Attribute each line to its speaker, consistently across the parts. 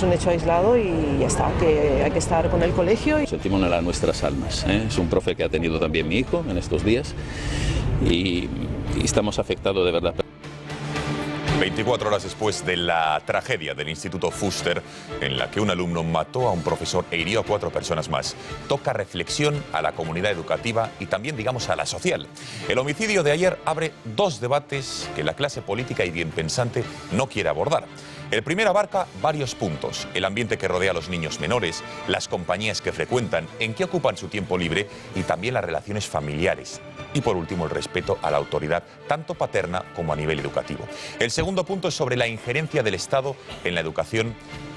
Speaker 1: es un hecho aislado y ya está, que hay que estar con el colegio.
Speaker 2: Sentimos en nuestras almas, ¿eh? Es un profe que ha tenido también mi hijo en estos días y estamos afectados de verdad.
Speaker 3: 24 horas después de la tragedia del Instituto Fuster, en la que un alumno mató a un profesor e hirió a 4 personas más, toca reflexión a la comunidad educativa y también, digamos, a la social. El homicidio de ayer abre 2 debates que la clase política y bien pensante no quiere abordar. El primero abarca varios puntos: el ambiente que rodea a los niños menores, las compañías que frecuentan, en qué ocupan su tiempo libre y también las relaciones familiares. Y por último, el respeto a la autoridad, tanto paterna como a nivel educativo. El segundo punto es sobre la injerencia del Estado en la educación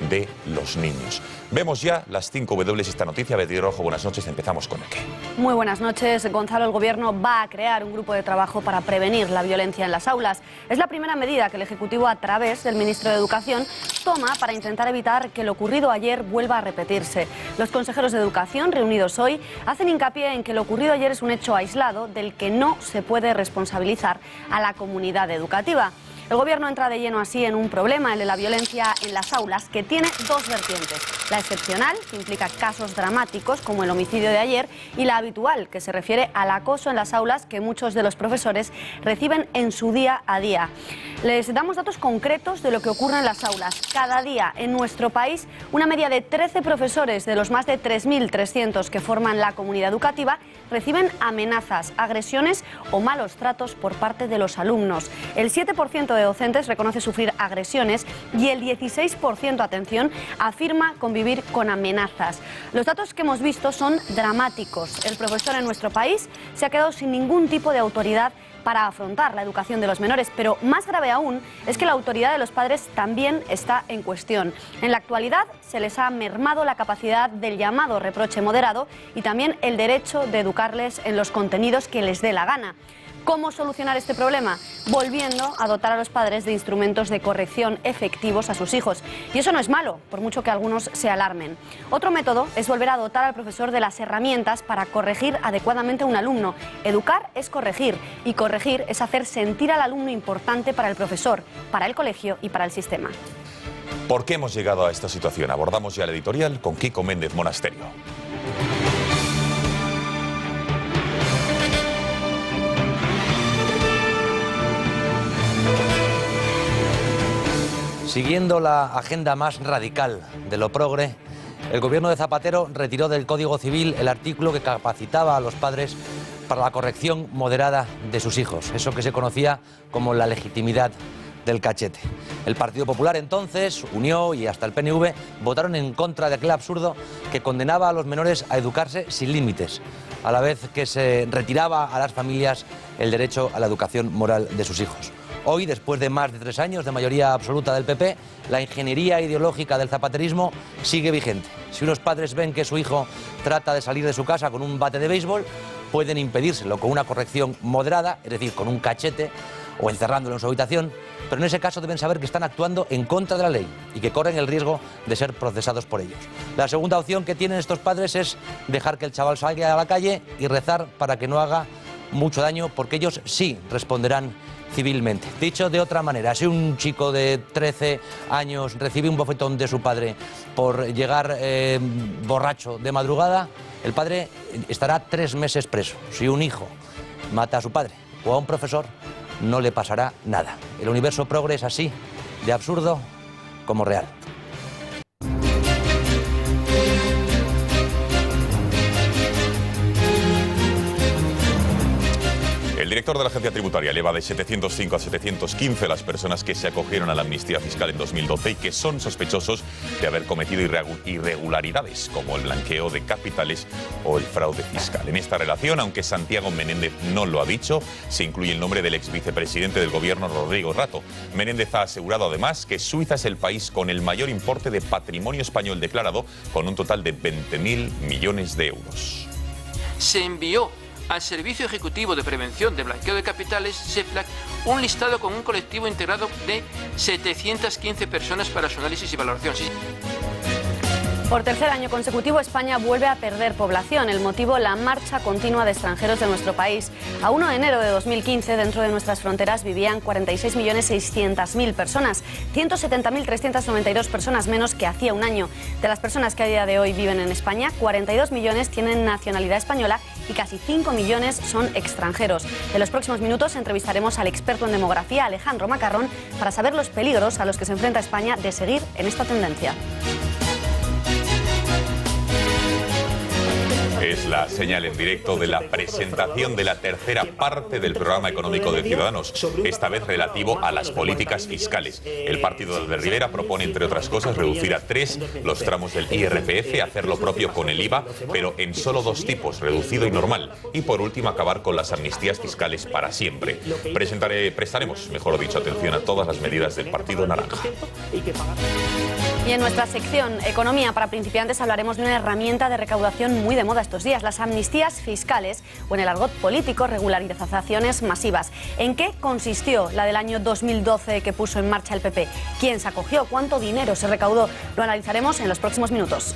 Speaker 3: de los niños. Vemos ya las 5 W esta noticia. Betty Rojo, buenas noches. Empezamos con el qué.
Speaker 4: Muy buenas noches, Gonzalo. El Gobierno va a crear un grupo de trabajo para prevenir la violencia en las aulas. Es la primera medida que el Ejecutivo, a través del Ministro de Educación, toma para intentar evitar que lo ocurrido ayer vuelva a repetirse. Los consejeros de Educación, reunidos hoy, hacen hincapié en que lo ocurrido ayer es un hecho aislado del que no se puede responsabilizar a la comunidad educativa. El Gobierno entra de lleno así en un problema, el de la violencia en las aulas, que tiene 2 vertientes: la excepcional, que implica casos dramáticos como el homicidio de ayer, y la habitual, que se refiere al acoso en las aulas que muchos de los profesores reciben en su día a día. Les damos datos concretos de lo que ocurre en las aulas. Cada día en nuestro país, una media de 13 profesores de los más de 3.300 que forman la comunidad educativa reciben amenazas, agresiones o malos tratos por parte de los alumnos. El 7% de docentes reconoce sufrir agresiones y el 16%, atención, afirma convivir con amenazas. Los datos que hemos visto son dramáticos. El profesor en nuestro país se ha quedado sin ningún tipo de autoridad para afrontar la educación de los menores, pero más grave aún es que la autoridad de los padres también está en cuestión. En la actualidad se les ha mermado la capacidad del llamado reproche moderado y también el derecho de educarles en los contenidos que les dé la gana. ¿Cómo solucionar este problema? Volviendo a dotar a los padres de instrumentos de corrección efectivos a sus hijos. Y eso no es malo, por mucho que algunos se alarmen. Otro método es volver a dotar al profesor de las herramientas para corregir adecuadamente a un alumno. Educar es corregir, y corregir es hacer sentir al alumno importante para el profesor, para el colegio y para el sistema.
Speaker 3: ¿Por qué hemos llegado a esta situación? Abordamos ya el editorial con Kiko Méndez Monasterio.
Speaker 5: Siguiendo la agenda más radical de lo progre, el gobierno de Zapatero retiró del Código Civil el artículo que capacitaba a los padres para la corrección moderada de sus hijos, eso que se conocía como la legitimidad del cachete. El Partido Popular entonces, Unió y hasta el PNV votaron en contra de aquel absurdo que condenaba a los menores a educarse sin límites, a la vez que se retiraba a las familias el derecho a la educación moral de sus hijos. Hoy, después de más de 3 años de mayoría absoluta del PP, la ingeniería ideológica del zapaterismo sigue vigente. Si unos padres ven que su hijo trata de salir de su casa con un bate de béisbol, pueden impedírselo con una corrección moderada, es decir, con un cachete o encerrándolo en su habitación, pero en ese caso deben saber que están actuando en contra de la ley y que corren el riesgo de ser procesados por ellos. La segunda opción que tienen estos padres es dejar que el chaval salga a la calle y rezar para que no haga mucho daño, porque ellos sí responderán civilmente. Dicho de otra manera, si un chico de 13 años recibe un bofetón de su padre por llegar borracho de madrugada, el padre estará 3 meses preso. Si un hijo mata a su padre o a un profesor, no le pasará nada. El universo progre es así, de absurdo como real.
Speaker 3: El director de la agencia tributaria eleva de 705 a 715 las personas que se acogieron a la amnistía fiscal en 2012 y que son sospechosos de haber cometido irregularidades, como el blanqueo de capitales o el fraude fiscal. En esta relación, aunque Santiago Menéndez no lo ha dicho, se incluye el nombre del exvicepresidente del gobierno, Rodrigo Rato. Menéndez ha asegurado además que Suiza es el país con el mayor importe de patrimonio español declarado, con un total de 20.000 millones de euros.
Speaker 6: Se envió al Servicio Ejecutivo de Prevención de Blanqueo de Capitales, SEPLAC, un listado con un colectivo integrado de 715 personas para su análisis y valoración.
Speaker 4: Por tercer año consecutivo, España vuelve a perder población. El motivo, la marcha continua de extranjeros de nuestro país. A 1 de enero de 2015, dentro de nuestras fronteras vivían 46.600.000 personas, 170.392 personas menos que hacía un año. De las personas que a día de hoy viven en España, 42 millones tienen nacionalidad española y casi 5 millones son extranjeros. En los próximos minutos entrevistaremos al experto en demografía, Alejandro Macarrón, para saber los peligros a los que se enfrenta España de seguir en esta tendencia.
Speaker 3: Es la señal en directo de la presentación de la tercera parte del programa económico de Ciudadanos, esta vez relativo a las políticas fiscales. El partido de Albert Rivera propone, entre otras cosas, reducir a 3 los tramos del IRPF, hacer lo propio con el IVA, pero en solo 2 tipos, reducido y normal. Y por último, acabar con las amnistías fiscales para siempre. Prestaremos, mejor dicho, atención a todas las medidas del Partido Naranja.
Speaker 4: Y en nuestra sección Economía para principiantes hablaremos de una herramienta de recaudación muy de moda estos días, las amnistías fiscales, o en el argot político, regularizaciones masivas. ¿En qué consistió la del año 2012 que puso en marcha el PP? ¿Quién se acogió? ¿Cuánto dinero se recaudó? Lo analizaremos en los próximos minutos.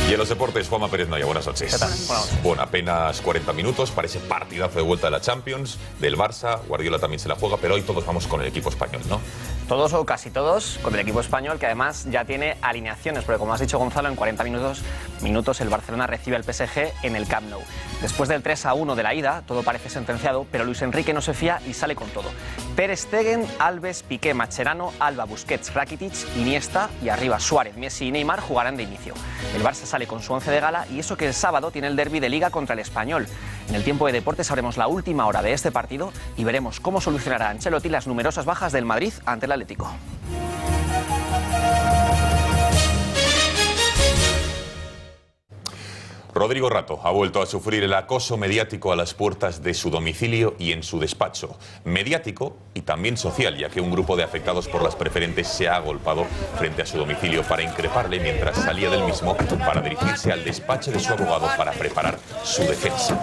Speaker 3: Y en los deportes, Juanma Pérez Noya, buenas noches.
Speaker 7: ¿Qué tal? Buenas noches.
Speaker 3: Bueno, apenas 40 minutos para ese partidazo de vuelta de la Champions, del Barça. Guardiola también se la juega, pero hoy todos vamos con el equipo español, ¿no?
Speaker 7: Todos o casi todos con el equipo español, que además ya tiene alineaciones, porque como has dicho, Gonzalo, en 40 minutos el Barcelona recibe al PSG en el Camp Nou. Después del 3-1 de la ida, todo parece sentenciado, pero Luis Enrique no se fía y sale con todo. Ter Stegen, Alves, Piqué, Mascherano, Alba, Busquets, Rakitic, Iniesta y arriba Suárez, Messi y Neymar jugarán de inicio. El Barça sale con su 11 de gala y eso que el sábado tiene el derbi de Liga contra el Español. En el tiempo de deportes sabremos la última hora de este partido y veremos cómo solucionará Ancelotti las numerosas bajas del Madrid ante el Atlético.
Speaker 3: Rodrigo Rato ha vuelto a sufrir el acoso mediático a las puertas de su domicilio y en su despacho. Mediático y también social, ya que un grupo de afectados por las preferentes se ha agolpado frente a su domicilio para increparle mientras salía del mismo para dirigirse al despacho de su abogado para preparar su defensa.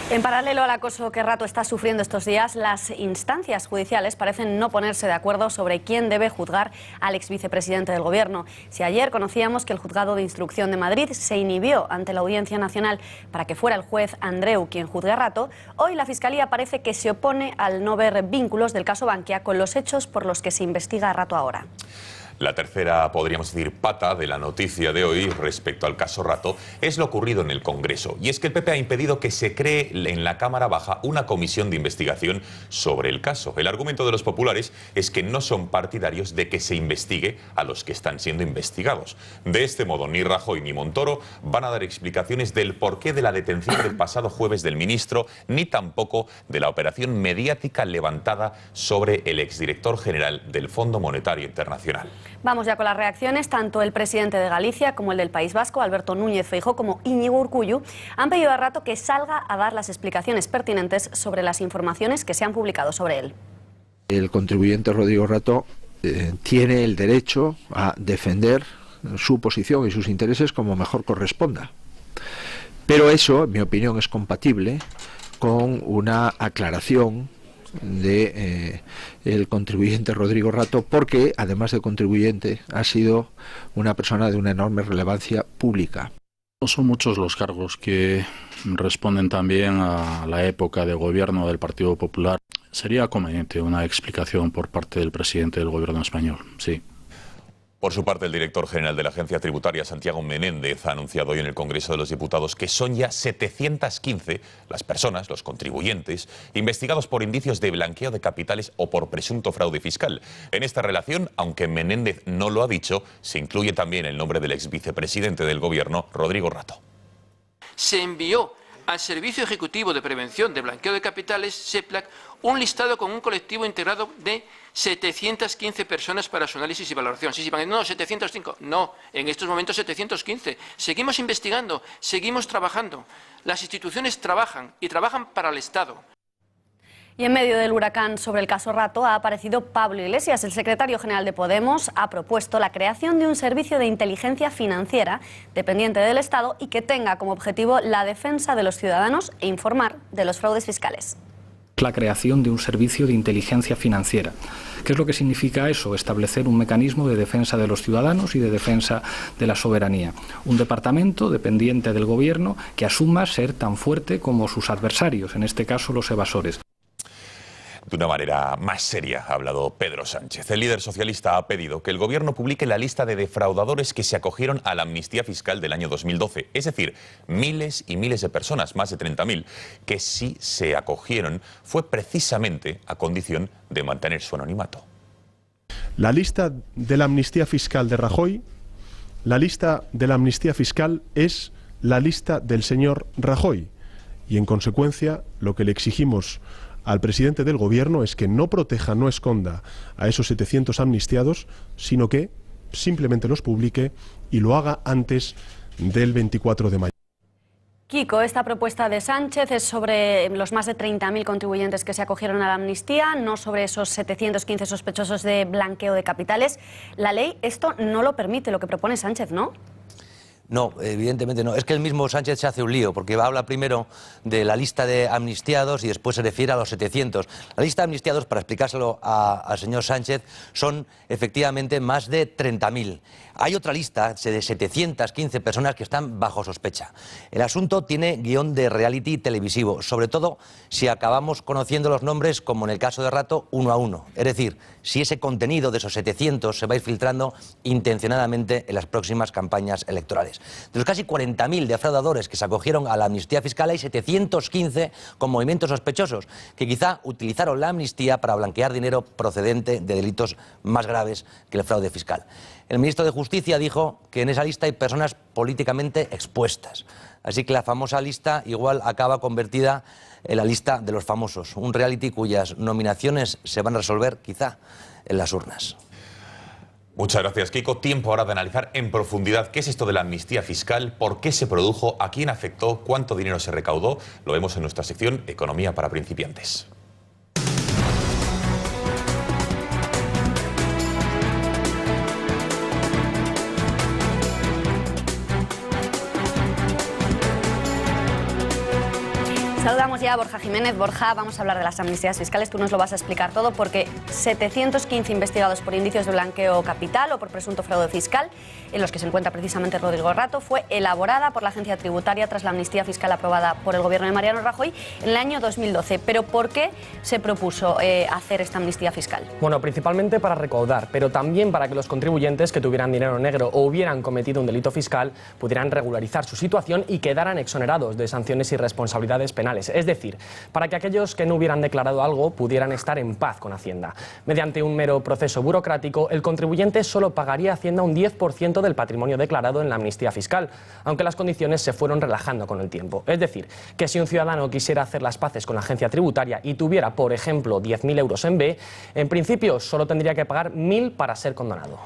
Speaker 4: En paralelo al acoso que Rato está sufriendo estos días, las instancias judiciales parecen no ponerse de acuerdo sobre quién debe juzgar al exvicepresidente del Gobierno. Si ayer conocíamos que el Juzgado de Instrucción de Madrid se inhibió ante la Audiencia Nacional para que fuera el juez Andreu quien juzgue a Rato, hoy la Fiscalía parece que se opone al no ver vínculos del caso Bankia con los hechos por los que se investiga a Rato ahora.
Speaker 3: La tercera, podríamos decir, pata de la noticia de hoy respecto al caso Rato es lo ocurrido en el Congreso. Y es que el PP ha impedido que se cree en la Cámara Baja una comisión de investigación sobre el caso. El argumento de los populares es que no son partidarios de que se investigue a los que están siendo investigados. De este modo, ni Rajoy ni Montoro van a dar explicaciones del porqué de la detención del pasado jueves del ministro, ni tampoco de la operación mediática levantada sobre el exdirector general del Fondo Monetario Internacional.
Speaker 4: Vamos ya con las reacciones. Tanto el presidente de Galicia como el del País Vasco, Alberto Núñez Feijóo, como Íñigo Urkullu, han pedido a Rato que salga a dar las explicaciones pertinentes sobre las informaciones que se han publicado sobre él.
Speaker 8: El contribuyente Rodrigo Rato tiene el derecho a defender su posición y sus intereses como mejor corresponda. Pero eso, en mi opinión, es compatible con una aclaración de el contribuyente Rodrigo Rato, porque además de contribuyente ha sido una persona de una enorme relevancia pública.
Speaker 9: Son muchos los cargos que responden también a la época de gobierno del Partido Popular. Sería conveniente una explicación por parte del presidente del gobierno español, sí.
Speaker 3: Por su parte, el director general de la Agencia Tributaria, Santiago Menéndez, ha anunciado hoy en el Congreso de los Diputados que son ya 715 las personas, los contribuyentes, investigados por indicios de blanqueo de capitales o por presunto fraude fiscal. En esta relación, aunque Menéndez no lo ha dicho, se incluye también el nombre del exvicepresidente del Gobierno, Rodrigo Rato.
Speaker 6: Se envió al Servicio Ejecutivo de Prevención de Blanqueo de Capitales, SEPLAC, un listado con un colectivo integrado de 715 personas para su análisis y valoración. Sí, no, 705. No, en estos momentos 715. Seguimos investigando, seguimos trabajando. Las instituciones trabajan y trabajan para el Estado.
Speaker 4: Y en medio del huracán sobre el caso Rato ha aparecido Pablo Iglesias. El secretario general de Podemos ha propuesto la creación de un servicio de inteligencia financiera dependiente del Estado y que tenga como objetivo la defensa de los ciudadanos e informar de los fraudes fiscales.
Speaker 10: La creación de un servicio de inteligencia financiera. ¿Qué es lo que significa eso? Establecer un mecanismo de defensa de los ciudadanos y de defensa de la soberanía. Un departamento dependiente del gobierno que asuma ser tan fuerte como sus adversarios, en este caso los evasores.
Speaker 3: De una manera más seria ha hablado Pedro Sánchez. El líder socialista ha pedido que el gobierno publique la lista de defraudadores que se acogieron a la amnistía fiscal del año 2012. Es decir, miles y miles de personas, más de 30.000, que sí se acogieron. Fue precisamente a condición de mantener su anonimato.
Speaker 11: La lista de la amnistía fiscal de Rajoy, la lista de la amnistía fiscal es la lista del señor Rajoy. Y en consecuencia, lo que le exigimos al presidente del gobierno es que no proteja, no esconda a esos 700 amnistiados, sino que simplemente los publique y lo haga antes del 24 de mayo.
Speaker 4: Kiko, esta propuesta de Sánchez es sobre los más de 30.000 contribuyentes que se acogieron a la amnistía, no sobre esos 715 sospechosos de blanqueo de capitales. La ley esto no lo permite, lo que propone Sánchez, ¿no?
Speaker 5: No, evidentemente no. Es que el mismo Sánchez se hace un lío, porque habla primero de la lista de amnistiados y después se refiere a los 700. La lista de amnistiados, para explicárselo al señor Sánchez, son efectivamente más de 30.000. Hay otra lista de 715 personas que están bajo sospecha. El asunto tiene guión de reality televisivo, sobre todo si acabamos conociendo los nombres, como en el caso de Rato, uno a uno. Es decir, si ese contenido de esos 700 se va a ir filtrando intencionadamente en las próximas campañas electorales. De los casi 40.000 defraudadores que se acogieron a la amnistía fiscal, hay 715 con movimientos sospechosos, que quizá utilizaron la amnistía para blanquear dinero procedente de delitos más graves que el fraude fiscal. El ministro de Justicia dijo que en esa lista hay personas políticamente expuestas. Así que la famosa lista igual acaba convertida en la lista de los famosos, un reality cuyas nominaciones se van a resolver quizá en las urnas.
Speaker 3: Muchas gracias, Kiko. Tiempo ahora de analizar en profundidad qué es esto de la amnistía fiscal, por qué se produjo, a quién afectó, cuánto dinero se recaudó. Lo vemos en nuestra sección Economía para principiantes.
Speaker 4: Saludamos ya a Borja Jiménez. Borja, vamos a hablar de las amnistías fiscales. Tú nos lo vas a explicar todo porque 715 investigados por indicios de blanqueo capital o por presunto fraude fiscal, en los que se encuentra precisamente Rodrigo Rato, fue elaborada por la agencia tributaria tras la amnistía fiscal aprobada por el gobierno de Mariano Rajoy en el año 2012. ¿Pero por qué se propuso hacer esta amnistía fiscal?
Speaker 7: Bueno, principalmente para recaudar, pero también para que los contribuyentes que tuvieran dinero negro o hubieran cometido un delito fiscal pudieran regularizar su situación y quedaran exonerados de sanciones y responsabilidades penales. Es decir, para que aquellos que no hubieran declarado algo pudieran estar en paz con Hacienda. Mediante un mero proceso burocrático, el contribuyente solo pagaría a Hacienda un 10% del patrimonio declarado en la amnistía fiscal, aunque las condiciones se fueron relajando con el tiempo. Es decir, que si un ciudadano quisiera hacer las paces con la agencia tributaria y tuviera, por ejemplo, 10.000 euros en B, en principio solo tendría que pagar 1.000 para ser condenado.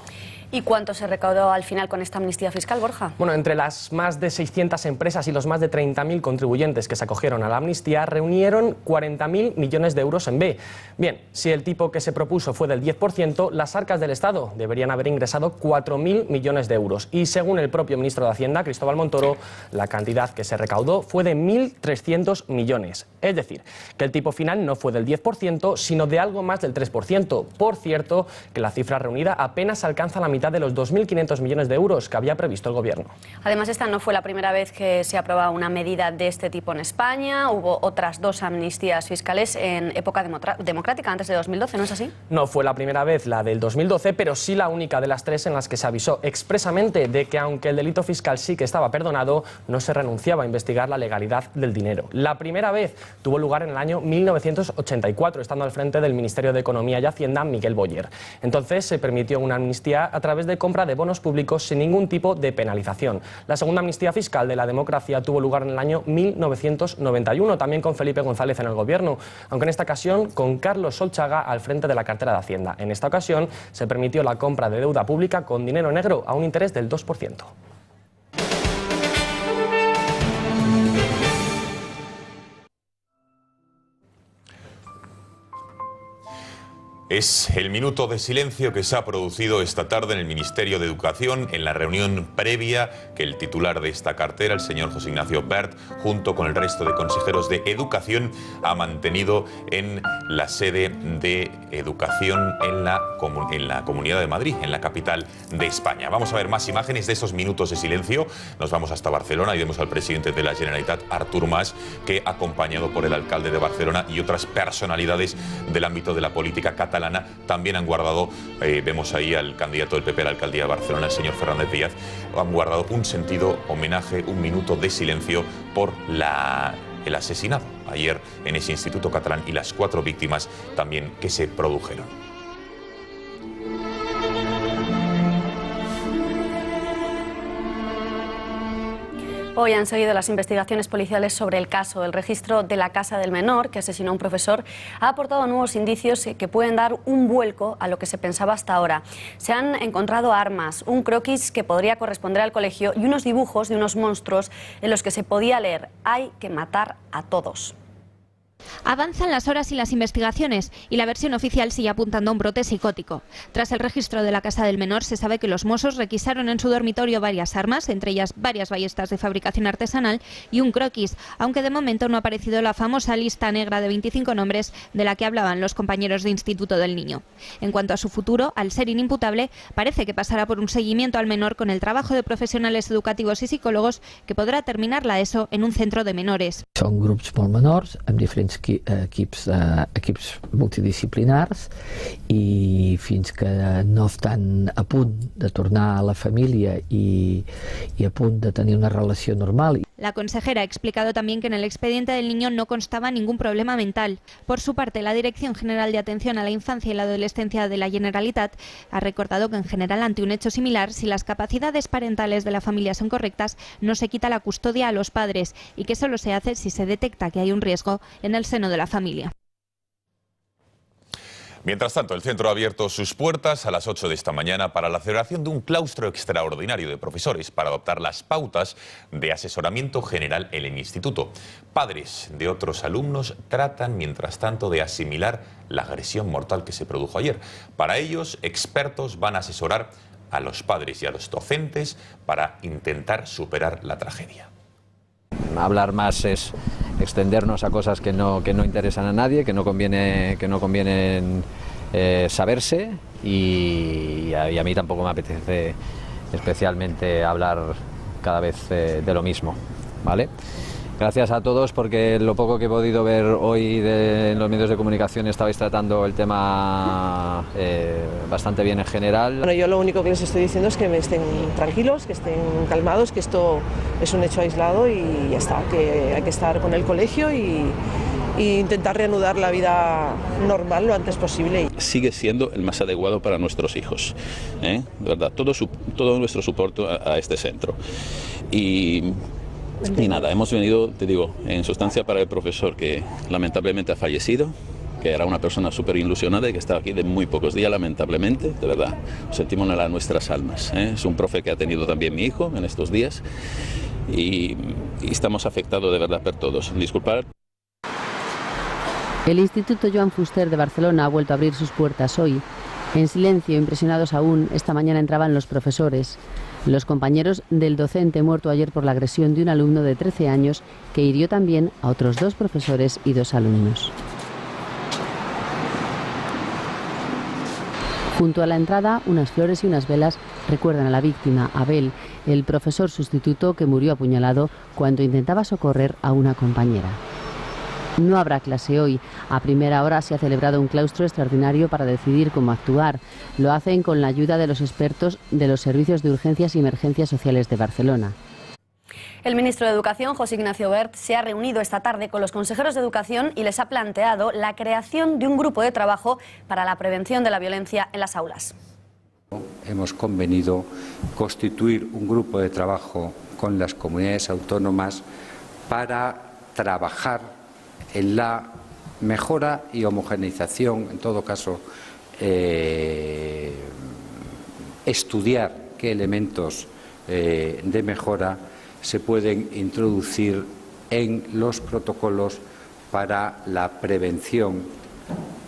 Speaker 4: ¿Y cuánto se recaudó al final con esta amnistía fiscal, Borja?
Speaker 7: Bueno, entre las más de 600 empresas y los más de 30.000 contribuyentes que se acogieron a la amnistía, reunieron 40.000 millones de euros en B. Bien, si el tipo que se propuso fue del 10%, las arcas del Estado deberían haber ingresado 4.000 millones de euros. Y según el propio ministro de Hacienda, Cristóbal Montoro, la cantidad que se recaudó fue de 1.300 millones. Es decir, que el tipo final no fue del 10%, sino de algo más del 3%. Por cierto, que la cifra reunida apenas alcanza la mitad de los 2.500 millones de euros que había previsto el gobierno.
Speaker 4: Además, esta no fue la primera vez que se aprobaba una medida de este tipo en España. Hubo otras dos amnistías fiscales en época democrática, antes de 2012, ¿no es así?
Speaker 7: No fue la primera vez la del 2012, pero sí la única de las tres en las que se avisó expresamente de que aunque el delito fiscal sí que estaba perdonado, no se renunciaba a investigar la legalidad del dinero. La primera vez tuvo lugar en el año 1984, estando al frente del Ministerio de Economía y Hacienda Miguel Boyer. Entonces se permitió una amnistía a través de compra de bonos públicos sin ningún tipo de penalización. La segunda amnistía fiscal de la democracia tuvo lugar en el año 1991, también con Felipe González en el gobierno, aunque en esta ocasión con Carlos Solchaga al frente de la cartera de Hacienda. En esta ocasión se permitió la compra de deuda pública con dinero negro a un interés del 2%.
Speaker 3: Es el minuto de silencio que se ha producido esta tarde en el Ministerio de Educación en la reunión previa que el titular de esta cartera, el señor José Ignacio Wert, junto con el resto de consejeros de Educación, ha mantenido en la sede de Educación en la Comunidad de Madrid, en la capital de España. Vamos a ver más imágenes de esos minutos de silencio. Nos vamos hasta Barcelona y vemos al presidente de la Generalitat, Artur Mas, que, acompañado por el alcalde de Barcelona y otras personalidades del ámbito de la política catalana, también han guardado, vemos ahí al candidato del PP a la alcaldía de Barcelona, el señor Fernández Díaz, han guardado un sentido homenaje, un minuto de silencio por el asesinato ayer en ese instituto catalán y las 4 víctimas también que se produjeron.
Speaker 4: Hoy han seguido las investigaciones policiales sobre el caso. El registro de la casa del menor, que asesinó a un profesor, ha aportado nuevos indicios que pueden dar un vuelco a lo que se pensaba hasta ahora. Se han encontrado armas, un croquis que podría corresponder al colegio y unos dibujos de unos monstruos en los que se podía leer: hay que matar a todos.
Speaker 12: Avanzan las horas y las investigaciones y la versión oficial sigue apuntando a un brote psicótico. Tras el registro de la casa del menor se sabe que los Mossos requisaron en su dormitorio varias armas, entre ellas varias ballestas de fabricación artesanal y un croquis, aunque de momento no ha aparecido la famosa lista negra de 25 nombres de la que hablaban los compañeros de instituto del niño. En cuanto a su futuro, al ser inimputable, parece que pasará por un seguimiento al menor con el trabajo de profesionales educativos y psicólogos que podrá terminar la ESO en un centro de menores.
Speaker 13: Són grups molt menors, amb diferents equips multidisciplinars, i fins que no estan a punt de tornar a la família i a punt de tenir una relació normal.
Speaker 12: La consejera ha explicado también que en el expediente del niño no constaba ningún problema mental. Por su parte, la Dirección General de Atención a la Infancia y la Adolescencia de la Generalitat ha recordado que en general, ante un hecho similar, si las capacidades parentales de la familia son correctas, no se quita la custodia a los padres y que solo se hace si se detecta que hay un riesgo en el seno de la familia.
Speaker 3: Mientras tanto, el centro ha abierto sus puertas a las 8 de esta mañana para la celebración de un claustro extraordinario de profesores para adoptar las pautas de asesoramiento general en el instituto. Padres de otros alumnos tratan, mientras tanto, de asimilar la agresión mortal que se produjo ayer. Para ellos, expertos van a asesorar a los padres y a los docentes para intentar superar la tragedia.
Speaker 14: Hablar más es extendernos a cosas que no interesan a nadie, que no convienen saberse, y a mí tampoco me apetece especialmente hablar cada vez de lo mismo, ¿vale? Gracias a todos, porque lo poco que he podido ver hoy en los medios de comunicación estabais tratando el tema bastante bien en general.
Speaker 1: Bueno, yo lo único que les estoy diciendo es que estén tranquilos, que estén calmados, que esto es un hecho aislado y ya está, que hay que estar con el colegio y intentar reanudar la vida normal lo antes posible.
Speaker 2: Sigue siendo el más adecuado para nuestros hijos, de verdad, todo nuestro soporte a este centro. Y nada, hemos venido, te digo, en sustancia para el profesor que lamentablemente ha fallecido, que era una persona súper ilusionada y que estaba aquí de muy pocos días, lamentablemente, de verdad. Sentimos en nuestras almas. Es un profe que ha tenido también mi hijo en estos días y estamos afectados de verdad por todos. Disculpad.
Speaker 15: El Instituto Joan Fuster de Barcelona ha vuelto a abrir sus puertas hoy. En silencio, impresionados aún, esta mañana entraban los profesores, los compañeros del docente muerto ayer por la agresión de un alumno de 13 años que hirió también a otros 2 profesores y 2 alumnos. Junto a la entrada, unas flores y unas velas recuerdan a la víctima, Abel, el profesor sustituto que murió apuñalado cuando intentaba socorrer a una compañera. No habrá clase hoy. A primera hora se ha celebrado un claustro extraordinario para decidir cómo actuar. Lo hacen con la ayuda de los expertos de los servicios de urgencias y emergencias sociales de Barcelona.
Speaker 4: El ministro de Educación, José Ignacio Wert, se ha reunido esta tarde con los consejeros de Educación y les ha planteado la creación de un grupo de trabajo para la prevención de la violencia en las aulas.
Speaker 16: Hemos convenido constituir un grupo de trabajo con las comunidades autónomas para trabajar en la mejora y homogeneización, en todo caso, estudiar qué elementos de mejora se pueden introducir en los protocolos para la prevención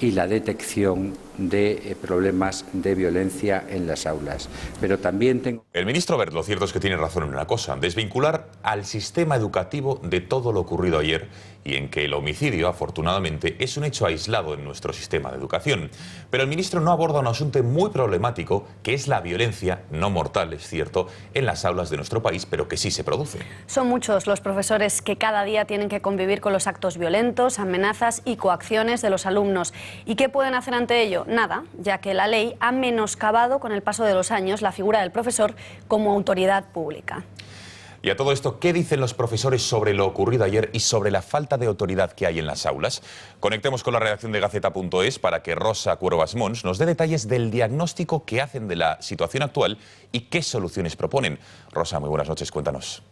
Speaker 16: y la detección de problemas de violencia en las aulas. Pero también tengo...
Speaker 3: El ministro Wert, lo cierto es que tiene razón en una cosa: desvincular al sistema educativo de todo lo ocurrido ayer, y en que el homicidio, afortunadamente, es un hecho aislado en nuestro sistema de educación. Pero el ministro no aborda un asunto muy problemático, que es la violencia, no mortal, es cierto, en las aulas de nuestro país, pero que sí se produce.
Speaker 4: Son muchos los profesores que cada día tienen que convivir con los actos violentos, amenazas y coacciones de los alumnos. ¿Y qué pueden hacer ante ello? Nada, ya que la ley ha menoscabado con el paso de los años la figura del profesor como autoridad pública.
Speaker 3: Y a todo esto, ¿qué dicen los profesores sobre lo ocurrido ayer y sobre la falta de autoridad que hay en las aulas? Conectemos con la redacción de Gaceta.es para que Rosa Cuervas Mons nos dé detalles del diagnóstico que hacen de la situación actual y qué soluciones proponen. Rosa, muy buenas noches, cuéntanos.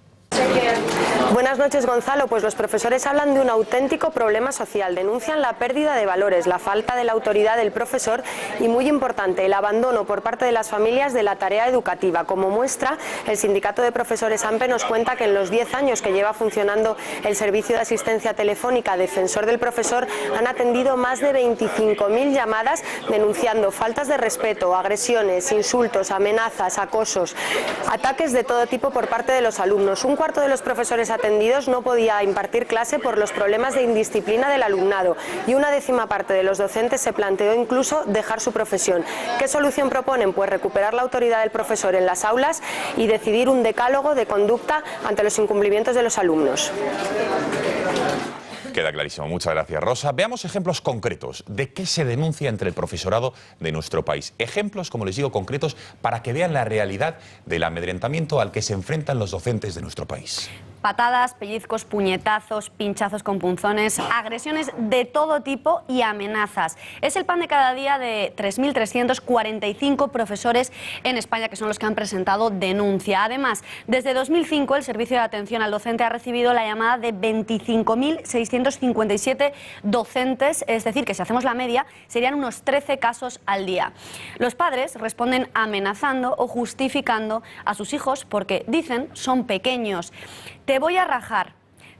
Speaker 17: Buenas noches, Gonzalo. Pues los profesores hablan de un auténtico problema social. Denuncian la pérdida de valores, la falta de la autoridad del profesor y, muy importante, el abandono por parte de las familias de la tarea educativa. Como muestra, el sindicato de profesores AMPE nos cuenta que en los 10 años que lleva funcionando el servicio de asistencia telefónica Defensor del Profesor han atendido más de 25.000 llamadas denunciando faltas de respeto, agresiones, insultos, amenazas, acosos, ataques de todo tipo por parte de los alumnos. Un cuarto de los profesores atendidos no podía impartir clase por los problemas de indisciplina del alumnado y una décima parte de los docentes se planteó incluso dejar su profesión. ¿Qué solución proponen? Pues recuperar la autoridad del profesor en las aulas y decidir un decálogo de conducta ante los incumplimientos de los alumnos.
Speaker 3: Queda clarísimo. Muchas gracias, Rosa. Veamos ejemplos concretos de qué se denuncia entre el profesorado de nuestro país. Ejemplos, como les digo, concretos para que vean la realidad del amedrentamiento al que se enfrentan los docentes de nuestro país.
Speaker 4: Patadas, pellizcos, puñetazos, pinchazos con punzones, agresiones de todo tipo y amenazas. Es el pan de cada día de 3.345 profesores en España, que son los que han presentado denuncia. Además, desde 2005 el Servicio de Atención al Docente ha recibido la llamada de 25.657 docentes, es decir, que si hacemos la media serían unos 13 casos al día. Los padres responden amenazando o justificando a sus hijos porque dicen son pequeños. Te voy a rajar,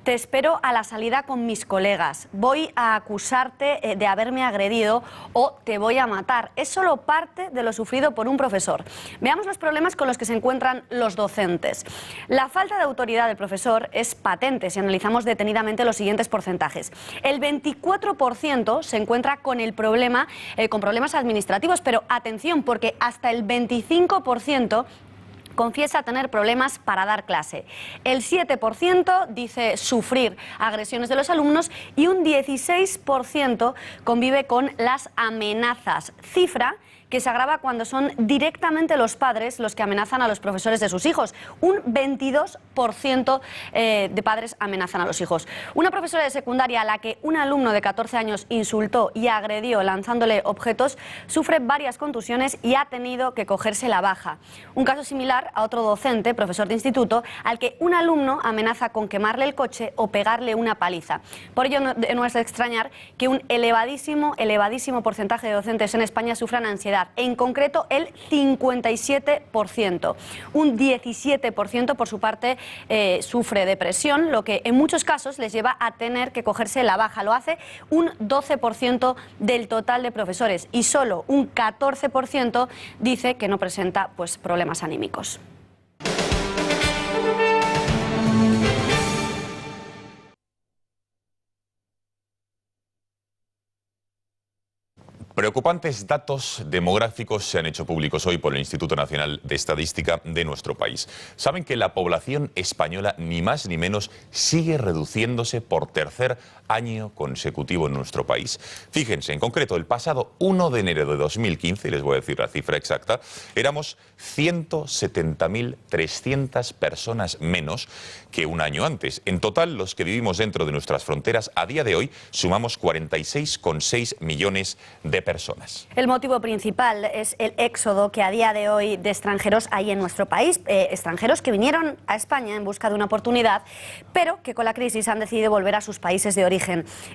Speaker 4: te espero a la salida con mis colegas, voy a acusarte de haberme agredido o te voy a matar. Es solo parte de lo sufrido por un profesor. Veamos los problemas con los que se encuentran los docentes. La falta de autoridad del profesor es patente si analizamos detenidamente los siguientes porcentajes. El 24% se encuentra con el problema, con problemas administrativos, pero atención, porque hasta el 25% confiesa tener problemas para dar clase. El 7% dice sufrir agresiones de los alumnos y un 16% convive con las amenazas, cifra que se agrava cuando son directamente los padres los que amenazan a los profesores de sus hijos. Un 22% de padres amenazan a los hijos. Una profesora de secundaria a la que un alumno de 14 años insultó y agredió lanzándole objetos sufre varias contusiones y ha tenido que cogerse la baja. Un caso similar a otro docente, profesor de instituto, al que un alumno amenaza con quemarle el coche o pegarle una paliza. Por ello no es de extrañar que un elevadísimo porcentaje de docentes en España sufran ansiedad. En concreto el 57%. Un 17% por su parte sufre depresión, lo que en muchos casos les lleva a tener que cogerse la baja. Lo hace un 12% del total de profesores y solo un 14% dice que no presenta problemas anímicos.
Speaker 3: Preocupantes datos demográficos se han hecho públicos hoy por el Instituto Nacional de Estadística de nuestro país. Saben que la población española, ni más ni menos, sigue reduciéndose por tercer año consecutivo en nuestro país. Fíjense, en concreto, el pasado 1 de enero de 2015, y les voy a decir la cifra exacta, éramos 170.300 personas menos que un año antes. En total, los que vivimos dentro de nuestras fronteras, a día de hoy, sumamos 46,6 millones de personas.
Speaker 4: El motivo principal es el éxodo que a día de hoy de extranjeros hay en nuestro país, extranjeros que vinieron a España en busca de una oportunidad, pero que con la crisis han decidido volver a sus países de origen.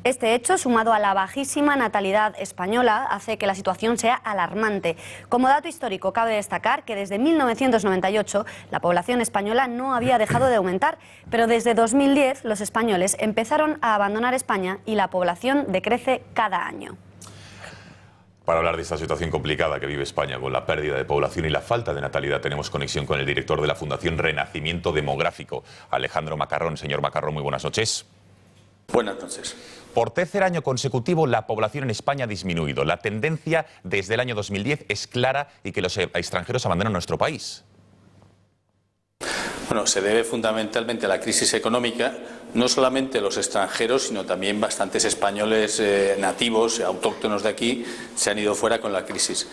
Speaker 4: Este hecho, sumado a la bajísima natalidad española, hace que la situación sea alarmante. Como dato histórico, cabe destacar que desde 1998 la población española no había dejado de aumentar, pero desde 2010 los españoles empezaron a abandonar España y la población decrece cada año.
Speaker 3: Para hablar de esta situación complicada que vive España con la pérdida de población y la falta de natalidad, tenemos conexión con el director de la Fundación Renacimiento Demográfico, Alejandro Macarrón. Señor Macarrón, muy buenas noches.
Speaker 18: Buenas noches.
Speaker 3: Por tercer año consecutivo, la población en España ha disminuido. La tendencia desde el año 2010 es clara y que los extranjeros abandonan nuestro país.
Speaker 18: Bueno, se debe fundamentalmente a la crisis económica, no solamente los extranjeros, sino también bastantes españoles nativos, autóctonos de aquí, se han ido fuera con la crisis.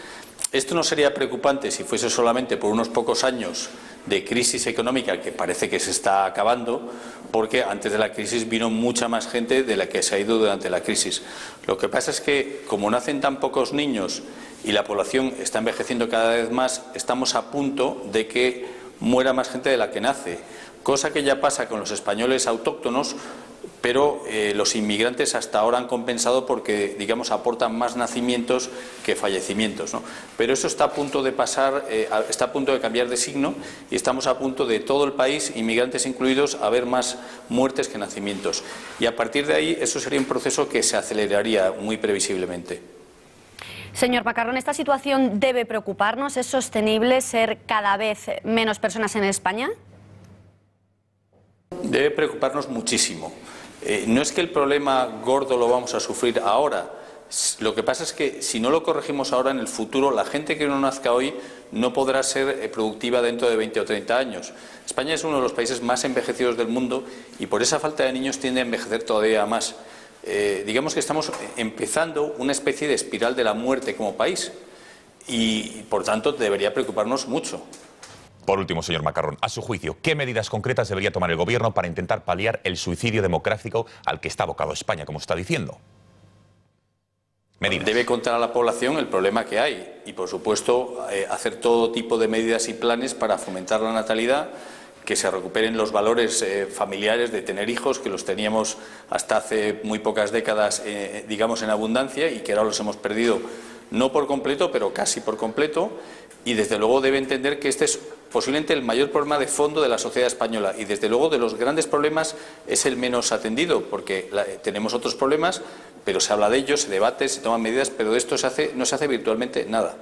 Speaker 18: Esto no sería preocupante si fuese solamente por unos pocos años de crisis económica, que parece que se está acabando, porque antes de la crisis vino mucha más gente de la que se ha ido durante la crisis. Lo que pasa es que, como nacen tan pocos niños y la población está envejeciendo cada vez más, estamos a punto de que muera más gente de la que nace, cosa que ya pasa con los españoles autóctonos, pero los inmigrantes hasta ahora han compensado porque, digamos, aportan más nacimientos que fallecimientos, ¿no? Pero eso está a punto de pasar, está a punto de cambiar de signo y estamos a punto de todo el país, inmigrantes incluidos, a ver más muertes que nacimientos. Y a partir de ahí eso sería un proceso que se aceleraría muy previsiblemente.
Speaker 4: Señor Macarrón, ¿esta situación debe preocuparnos? ¿Es sostenible ser cada vez menos personas en España?
Speaker 18: Debe preocuparnos muchísimo. No es que el problema gordo lo vamos a sufrir ahora. Lo que pasa es que si no lo corregimos ahora, en el futuro, la gente que no nazca hoy no podrá ser productiva dentro de 20 o 30 años. España es uno de los países más envejecidos del mundo y por esa falta de niños tiende a envejecer todavía más. Digamos que estamos empezando una especie de espiral de la muerte como país y, por tanto, debería preocuparnos mucho.
Speaker 3: Por último, señor Macarrón, a su juicio, ¿qué medidas concretas debería tomar el Gobierno para intentar paliar el suicidio demográfico al que está abocado España, como está diciendo? Medidas.
Speaker 18: Debe contar a la población el problema que hay y, por supuesto, hacer todo tipo de medidas y planes para fomentar la natalidad, que se recuperen los valores familiares de tener hijos, que los teníamos hasta hace muy pocas décadas, digamos, en abundancia y que ahora los hemos perdido, no por completo, pero casi por completo. Y desde luego debe entender que este es posiblemente el mayor problema de fondo de la sociedad española y desde luego de los grandes problemas es el menos atendido, porque tenemos otros problemas, pero se habla de ellos, se debate, se toman medidas, pero de esto no se hace virtualmente nada.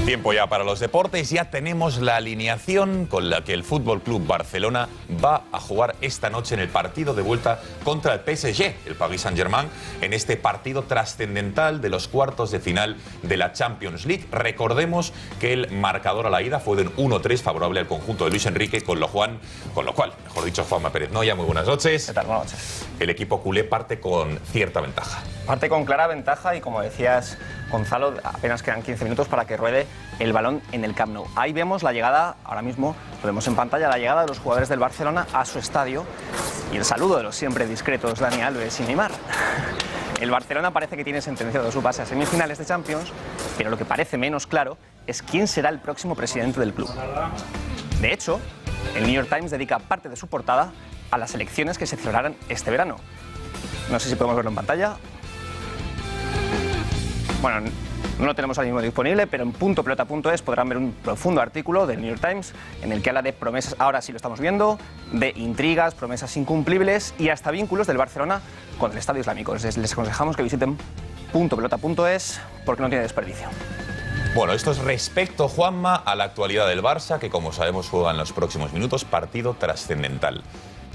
Speaker 3: Tiempo ya para los deportes, ya tenemos la alineación con la que el Fútbol Club Barcelona va a jugar esta noche en el partido de vuelta contra el PSG, el Paris Saint-Germain, en este partido trascendental de los cuartos de final de la Champions League. Recordemos que el marcador a la ida fue de un 1-3 favorable al conjunto de Luis Enrique, con lo cual, mejor dicho, Juanma Pérez Noya, muy buenas noches.
Speaker 7: ¿Qué tal? Buenas noches.
Speaker 3: El equipo culé parte con cierta ventaja.
Speaker 7: Parte con clara ventaja y, como decías, Gonzalo, apenas quedan 15 minutos para que ruede el balón en el Camp Nou. Ahí vemos la llegada, ahora mismo lo vemos en pantalla, la llegada de los jugadores del Barcelona a su estadio y el saludo de los siempre discretos Dani Alves y Neymar. El Barcelona parece que tiene sentenciado su pase a semifinales de Champions, pero lo que parece menos claro es quién será el próximo presidente del club. De hecho, el New York Times dedica parte de su portada a las elecciones que se celebrarán este verano. No sé si podemos verlo en pantalla. Bueno, no lo tenemos ahora mismo disponible, pero en puntopelota.es podrán ver un profundo artículo del New York Times en el que habla de promesas, ahora sí lo estamos viendo, de intrigas, promesas incumplibles y hasta vínculos del Barcelona con el Estado Islámico. Les aconsejamos que visiten puntopelota.es porque no tiene desperdicio.
Speaker 3: Bueno, esto es respecto, Juanma, a la actualidad del Barça, que como sabemos juega en los próximos minutos, partido trascendental.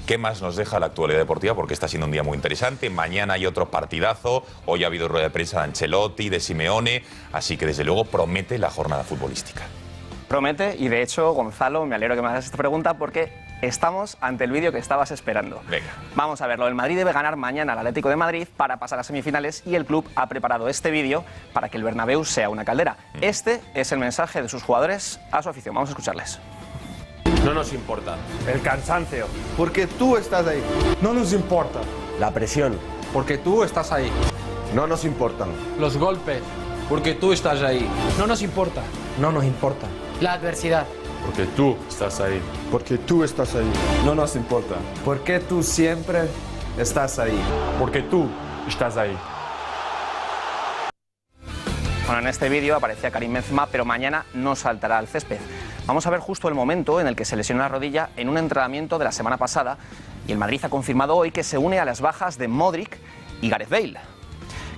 Speaker 3: ¿Qué más nos deja la actualidad deportiva? Porque está siendo un día muy interesante. Mañana hay otro partidazo. Hoy ha habido rueda de prensa de Ancelotti, de Simeone. Así que desde luego promete la jornada futbolística.
Speaker 7: Promete, y de hecho, Gonzalo, me alegro que me hagas esta pregunta porque estamos ante el vídeo que estabas esperando.
Speaker 3: Venga.
Speaker 7: Vamos a verlo. El Madrid debe ganar mañana al Atlético de Madrid para pasar a semifinales y el club ha preparado este vídeo para que el Bernabéu sea una caldera. Este es el mensaje de sus jugadores a su afición. Vamos a escucharles.
Speaker 19: No nos importa. El cansancio. Porque tú estás ahí. No nos importa. La presión. Porque tú estás ahí. No nos importan.
Speaker 20: Los golpes. Porque tú estás ahí. No nos importa.
Speaker 19: No nos importa.
Speaker 20: La adversidad.
Speaker 19: Porque tú estás ahí. Porque tú estás ahí. No nos importa. Porque tú siempre estás ahí. Porque tú estás ahí.
Speaker 7: Bueno, en este vídeo aparecía Karim Benzema, pero mañana no saltará al césped. Vamos a ver justo el momento en el que se lesionó la rodilla en un entrenamiento de la semana pasada y el Madrid ha confirmado hoy que se une a las bajas de Modric y Gareth Bale.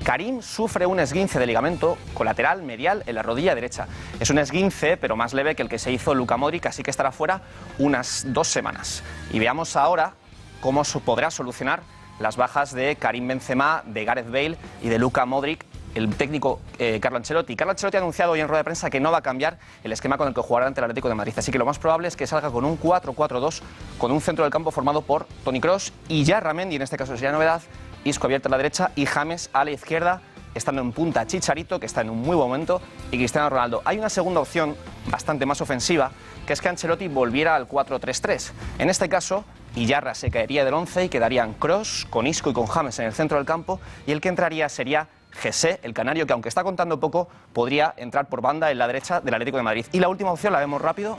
Speaker 7: Karim sufre un esguince de ligamento colateral medial en la rodilla derecha. Es un esguince, pero más leve que el que se hizo Luka Modric, así que estará fuera unas 2 semanas. Y veamos ahora cómo podrá solucionar las bajas de Karim Benzema, de Gareth Bale y de Luka Modric el técnico Carlo Ancelotti. Carlo Ancelotti ha anunciado hoy en rueda de prensa que no va a cambiar el esquema con el que jugará ante el Atlético de Madrid. Así que lo más probable es que salga con un 4-4-2, con un centro del campo formado por Toni Kroos y ya Ramendi, en este caso sería novedad, Isco abierto a la derecha y James a la izquierda, estando en punta Chicharito, que está en un muy buen momento, y Cristiano Ronaldo. Hay una segunda opción, bastante más ofensiva, que es que Ancelotti volviera al 4-3-3. En este caso, Iyarra se caería del 11 y quedarían Kroos con Isco y con James en el centro del campo, y el que entraría sería Jesse, el canario, que aunque está contando poco, podría entrar por banda en la derecha del Atlético de Madrid. Y la última opción, la vemos rápido,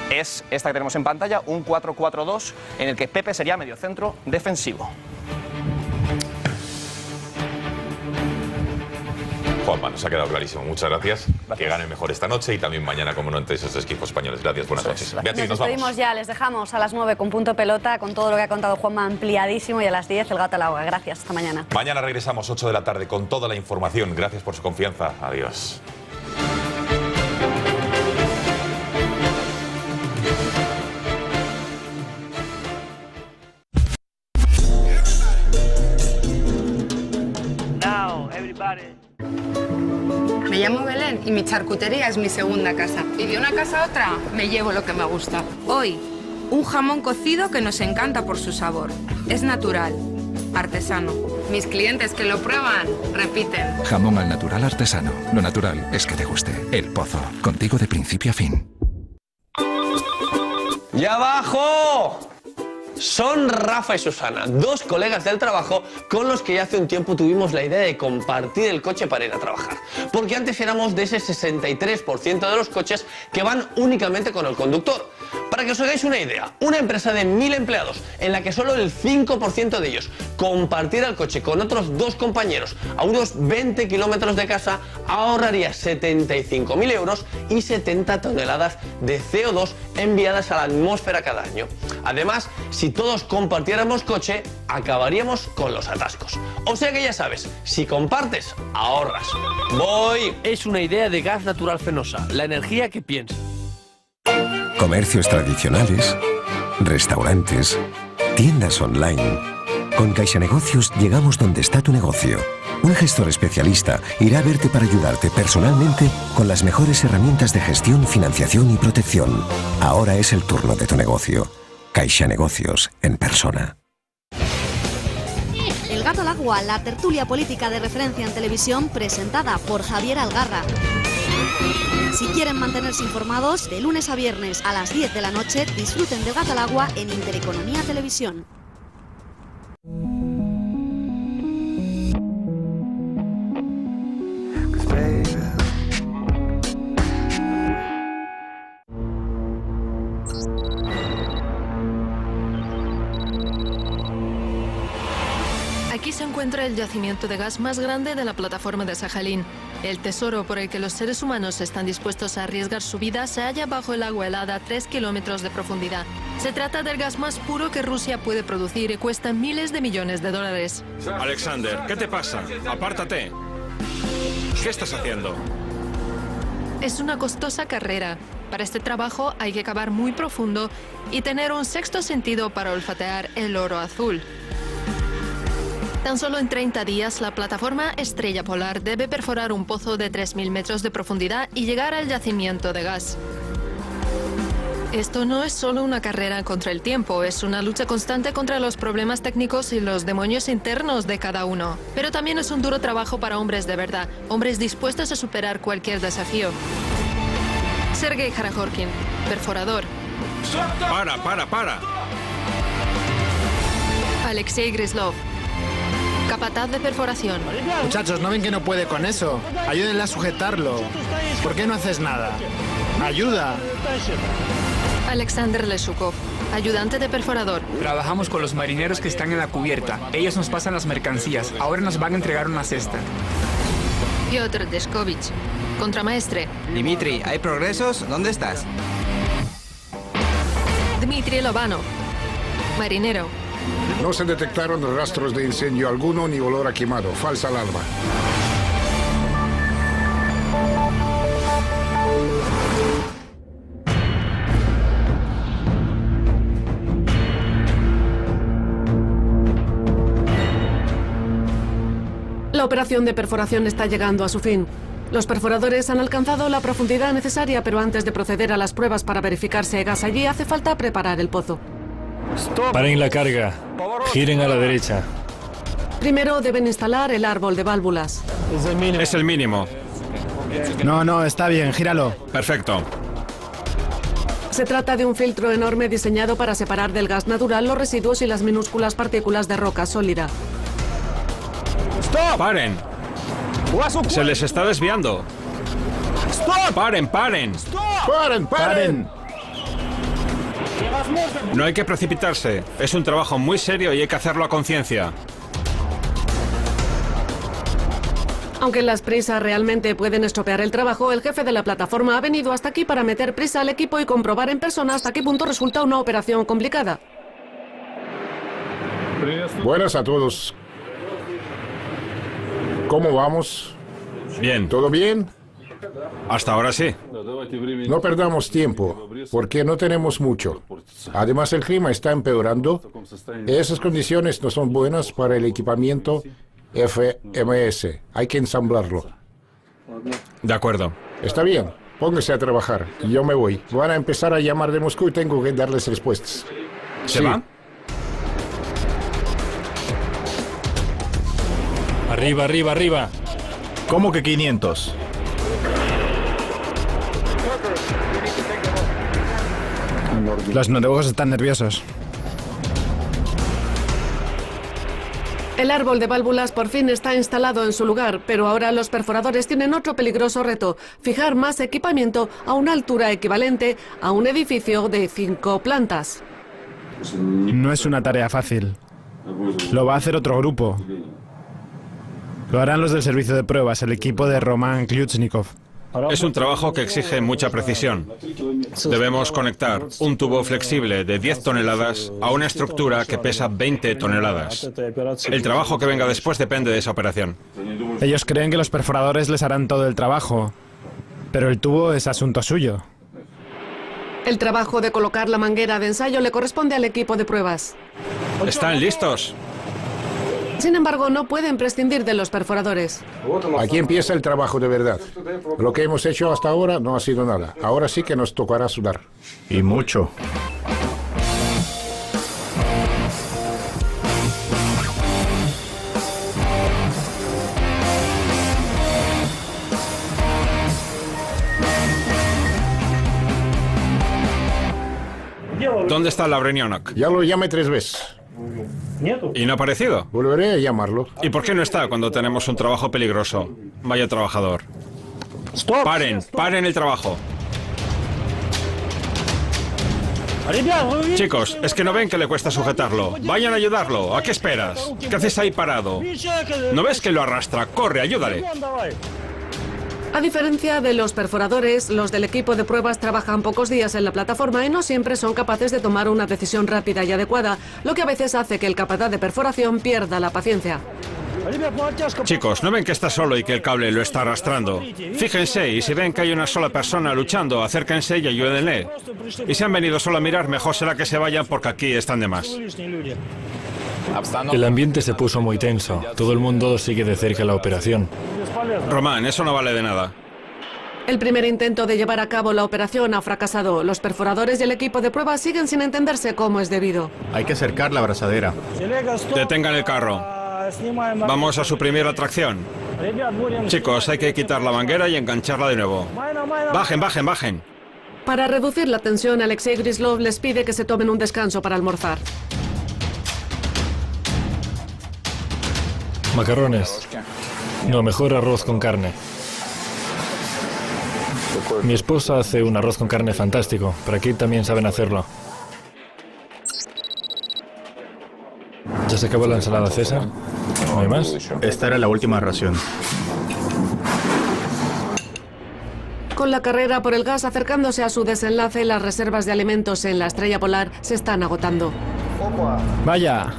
Speaker 7: es esta que tenemos en pantalla, un 4-4-2, en el que Pepe sería mediocentro defensivo.
Speaker 3: Juanma, nos ha quedado clarísimo. Muchas gracias. Que gane mejor esta noche y también mañana, como no, entre esos equipos españoles. Gracias, buenas noches. Beatriz,
Speaker 4: nos despedimos ya, les dejamos a las 9 con Punto Pelota, con todo lo que ha contado Juanma ampliadísimo, y a las 10 el gato al agua. Gracias, hasta mañana.
Speaker 3: Mañana regresamos 8 de la tarde con toda la información. Gracias por su confianza. Adiós.
Speaker 21: Me llamo Belén y mi charcutería es mi segunda casa. Y de una casa a otra me llevo lo que me gusta. Hoy, un jamón cocido que nos encanta por su sabor. Es natural, artesano. Mis clientes que lo prueban, repiten.
Speaker 22: Jamón al natural artesano. Lo natural es que te guste. El Pozo, contigo de principio a fin.
Speaker 23: ¡Ya abajo! Son Rafa y Susana, 2 colegas del trabajo con los que ya hace un tiempo tuvimos la idea de compartir el coche para ir a trabajar. Porque antes éramos de ese 63% de los coches que van únicamente con el conductor. Para que os hagáis una idea, una empresa de 1000 empleados en la que solo el 5% de ellos compartiera el coche con otros 2 compañeros a unos 20 kilómetros de casa ahorraría 75.000 euros y 70 toneladas de CO2 enviadas a la atmósfera cada año. Además, si todos compartiéramos coche, acabaríamos con los atascos. O sea que ya sabes, si compartes, ahorras. ¡Voy!
Speaker 20: Es una idea de Gas Natural Fenosa, la energía que piensa.
Speaker 24: Comercios tradicionales, restaurantes, tiendas online. Con Caixa Negocios llegamos donde está tu negocio. Un gestor especialista irá a verte para ayudarte personalmente con las mejores herramientas de gestión, financiación y protección. Ahora es el turno de tu negocio. Caixa Negocios en persona.
Speaker 25: El gato al agua, la tertulia política de referencia en televisión presentada por Javier Algarra. Si quieren mantenerse informados, de lunes a viernes a las 10 de la noche, disfruten del gato al agua en Intereconomía Televisión.
Speaker 26: Aquí se encuentra el yacimiento de gas más grande de la plataforma de Sajalín. El tesoro por el que los seres humanos están dispuestos a arriesgar su vida se halla bajo el agua helada a 3 kilómetros de profundidad. Se trata del gas más puro que Rusia puede producir y cuesta miles de millones de dólares.
Speaker 27: Alexander, ¿qué te pasa? Apártate. ¿Qué estás haciendo?
Speaker 26: Es una costosa carrera. Para este trabajo hay que cavar muy profundo y tener un sexto sentido para olfatear el oro azul. Tan solo en 30 días, la plataforma Estrella Polar debe perforar un pozo de 3.000 metros de profundidad y llegar al yacimiento de gas. Esto no es solo una carrera contra el tiempo, es una lucha constante contra los problemas técnicos y los demonios internos de cada uno. Pero también es un duro trabajo para hombres de verdad, hombres dispuestos a superar cualquier desafío. Sergei Kharajorkin, perforador.
Speaker 27: ¡Para!
Speaker 26: Alexei Grislov, capataz de perforación.
Speaker 28: Muchachos, ¿no ven que no puede con eso? Ayúdenle a sujetarlo. ¿Por qué no haces nada? ¡Ayuda!
Speaker 26: Alexander Leshukov, ayudante de perforador.
Speaker 29: Trabajamos con los marineros que están en la cubierta. Ellos nos pasan las mercancías. Ahora nos van a entregar una cesta.
Speaker 26: Piotr Deskovich, contramaestre.
Speaker 5: Dimitri, ¿hay progresos? ¿Dónde estás?
Speaker 26: Dmitry Lobanov, marinero.
Speaker 6: No se detectaron rastros de incendio alguno ni olor a quemado. Falsa alarma.
Speaker 8: La operación de perforación está llegando a su fin. Los perforadores han alcanzado la profundidad necesaria, pero antes de proceder a las pruebas para verificar si hay gas allí, hace falta preparar el pozo.
Speaker 9: Paren la carga. Giren a la derecha.
Speaker 8: Primero deben instalar el árbol de válvulas.
Speaker 27: Es el mínimo.
Speaker 28: No, está bien, gíralo.
Speaker 27: Perfecto.
Speaker 8: Se trata de un filtro enorme diseñado para separar del gas natural los residuos y las minúsculas partículas de roca sólida.
Speaker 27: ¡Paren! Se les está desviando. ¡Paren!
Speaker 28: ¡Paren!
Speaker 27: No hay que precipitarse. Es un trabajo muy serio y hay que hacerlo a conciencia.
Speaker 8: Aunque las prisas realmente pueden estropear el trabajo, el jefe de la plataforma ha venido hasta aquí para meter prisa al equipo y comprobar en persona hasta qué punto resulta una operación complicada.
Speaker 6: Buenas a todos. ¿Cómo vamos?
Speaker 27: Bien.
Speaker 6: ¿Todo bien?
Speaker 27: Hasta ahora sí.
Speaker 6: No perdamos tiempo, porque no tenemos mucho. Además, el clima está empeorando. Esas condiciones no son buenas para el equipamiento FMS. Hay que ensamblarlo.
Speaker 27: De acuerdo.
Speaker 6: Está bien. Póngase a trabajar. Yo me voy. Van a empezar a llamar de Moscú y tengo que darles respuestas.
Speaker 27: ¿Se va?
Speaker 9: Arriba, arriba, arriba.
Speaker 28: ¿Cómo que 500? Los noruegos están nerviosos.
Speaker 8: El árbol de válvulas por fin está instalado en su lugar, pero ahora los perforadores tienen otro peligroso reto: fijar más equipamiento a una altura equivalente a un edificio de 5 plantas.
Speaker 28: No es una tarea fácil. Lo va a hacer otro grupo. Lo harán los del servicio de pruebas, el equipo de Roman Klyuchnikov.
Speaker 27: Es un trabajo que exige mucha precisión. Debemos conectar un tubo flexible de 10 toneladas a una estructura que pesa 20 toneladas. El trabajo que venga después depende de esa operación.
Speaker 28: Ellos creen que los perforadores les harán todo el trabajo, pero el tubo es asunto suyo.
Speaker 8: El trabajo de colocar la manguera de ensayo le corresponde al equipo de pruebas.
Speaker 27: ¿Están listos?
Speaker 8: Sin embargo, no pueden prescindir de los perforadores.
Speaker 6: Aquí empieza el trabajo de verdad. Lo que hemos hecho hasta ahora no ha sido nada. Ahora sí que nos tocará sudar.
Speaker 28: Y mucho.
Speaker 27: ¿Dónde está Lavrenionok?
Speaker 6: Ya lo llamé 3 veces.
Speaker 27: ¿Y no ha aparecido?
Speaker 6: Volveré a llamarlo.
Speaker 27: ¿Y por qué no está cuando tenemos un trabajo peligroso? Vaya trabajador. ¡Paren! ¡Paren el trabajo! Chicos, es que no ven que le cuesta sujetarlo. Vayan a ayudarlo. ¿A qué esperas? ¿Qué haces ahí parado? ¿No ves que lo arrastra? ¡Corre, ayúdale!
Speaker 8: A diferencia de los perforadores, los del equipo de pruebas trabajan pocos días en la plataforma y no siempre son capaces de tomar una decisión rápida y adecuada, lo que a veces hace que el capataz de perforación pierda la paciencia.
Speaker 27: Chicos, ¿no ven que está solo y que el cable lo está arrastrando? Fíjense, y si ven que hay una sola persona luchando, acérquense y ayúdenle. Y si han venido solo a mirar, mejor será que se vayan porque aquí están de más.
Speaker 9: El ambiente se puso muy tenso. Todo el mundo sigue de cerca la operación.
Speaker 27: Román, eso no vale de nada.
Speaker 8: El primer intento de llevar a cabo la operación ha fracasado. Los perforadores y el equipo de pruebas siguen sin entenderse cómo es debido.
Speaker 28: Hay que acercar la abrazadera.
Speaker 27: Detengan el carro. Vamos a suprimir la tracción. Chicos, hay que quitar la manguera y engancharla de nuevo. Bajen, bajen, bajen.
Speaker 8: Para reducir la tensión, Alexei Grislov les pide que se tomen un descanso para almorzar.
Speaker 9: Macarrones. No, mejor arroz con carne. Mi esposa hace un arroz con carne fantástico, pero aquí también saben hacerlo. ¿Ya se acabó la ensalada César? ¿No hay más?
Speaker 28: Esta era la última ración.
Speaker 8: Con la carrera por el gas acercándose a su desenlace, las reservas de alimentos en la estrella polar se están agotando.
Speaker 28: Vaya,